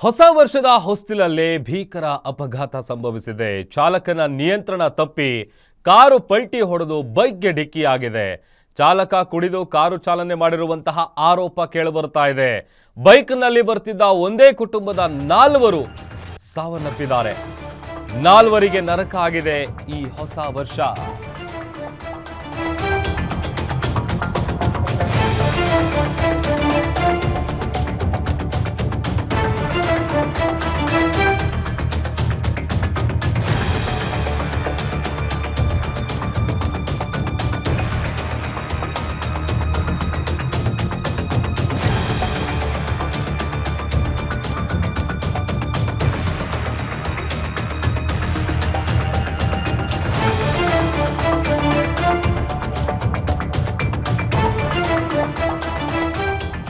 ಹೊಸ ವರ್ಷದ ಹೊಸ್ತಿಲಲ್ಲೇ ಭೀಕರ ಅಪಘಾತ ಸಂಭವಿಸಿದೆ. ಚಾಲಕನ ನಿಯಂತ್ರಣ ತಪ್ಪಿ ಕಾರು ಪಲ್ಟಿ ಹೊಡೆದು ಬೈಕ್ಗೆ ಡಿಕ್ಕಿಯಾಗಿದೆ. ಚಾಲಕ ಕುಡಿದು ಕಾರು ಚಾಲನೆ ಮಾಡಿರುವಂತಹ ಆರೋಪ ಕೇಳಿಬರ್ತಾ ಇದೆ. ಬೈಕ್ನಲ್ಲಿ ಬರ್ತಿದ್ದ ಒಂದೇ ಕುಟುಂಬದ 4 ಸಾವನ್ನಪ್ಪಿದ್ದಾರೆ. 4 ನರಕ ಆಗಿದೆ ಈ ಹೊಸ ವರ್ಷ.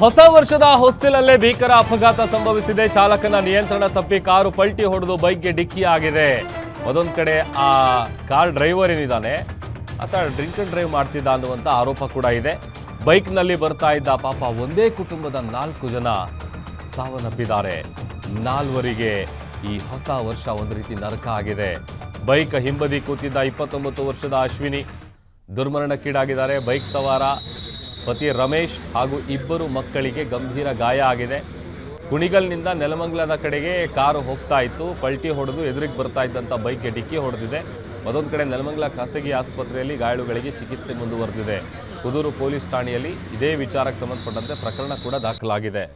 ಹೊಸ ವರ್ಷದ ಹೊಸ್ತಿಲಲ್ಲೇ ಭೀಕರ ಅಪಘಾತ ಸಂಭವಿಸಿದೆ. ಚಾಲಕನ ನಿಯಂತ್ರಣ ತಪ್ಪಿ ಕಾರು ಪಲ್ಟಿ ಹೊಡೆದು ಬೈಕ್ಗೆ ಡಿಕ್ಕಿ ಆಗಿದೆ. ಅದೊಂದು ಕಡೆ ಆ ಕಾರ್ ಡ್ರೈವರ್ ಏನಿದ್ದಾನೆ ಆತ ಡ್ರಿಂಕ್ ಅಂಡ್ ಡ್ರೈವ್ ಮಾಡ್ತಿದ್ದ ಅನ್ನುವಂಥ ಆರೋಪ ಕೂಡ ಇದೆ. ಬೈಕ್ನಲ್ಲಿ ಬರ್ತಾ ಇದ್ದ ಪಾಪ ಒಂದೇ ಕುಟುಂಬದ 4 ಜನ ಸಾವನ್ನಪ್ಪಿದ್ದಾರೆ. 4 ಈ ಹೊಸ ವರ್ಷ ಒಂದು ರೀತಿ ನರಕ ಆಗಿದೆ. ಬೈಕ್ ಹಿಂಬದಿ ಕೂತಿದ್ದ 29 ವರ್ಷದ ಅಶ್ವಿನಿ ದುರ್ಮರಣಕ್ಕೀಡಾಗಿದ್ದಾರೆ. ಬೈಕ್ ಸವಾರ ಪತಿ ರಮೇಶ್ ಹಾಗೂ 2 ಮಕ್ಕಳಿಗೆ ಗಂಭೀರ ಗಾಯ ಆಗಿದೆ. ಕುಣಿಗಲ್ನಿಂದ ನೆಲಮಂಗಲದ ಕಡೆಗೆ ಕಾರು ಹೋಗ್ತಾ ಇತ್ತು. ಪಲ್ಟಿ ಹೊಡೆದು ಎದುರಿಗೆ ಬರ್ತಾ ಇದ್ದಂಥ ಬೈಕ್ಗೆ ಡಿಕ್ಕಿ ಹೊಡೆದಿದೆ. ಮತ್ತೊಂದು ಕಡೆ ನೆಲಮಂಗಲ ಖಾಸಗಿ ಆಸ್ಪತ್ರೆಯಲ್ಲಿ ಗಾಯಾಳುಗಳಿಗೆ ಚಿಕಿತ್ಸೆ ಮುಂದುವರೆದಿದೆ. ಕುದೂರು ಪೊಲೀಸ್ ಠಾಣೆಯಲ್ಲಿ ಇದೇ ವಿಚಾರಕ್ಕೆ ಸಂಬಂಧಪಟ್ಟಂತೆ ಪ್ರಕರಣ ಕೂಡ ದಾಖಲಾಗಿದೆ.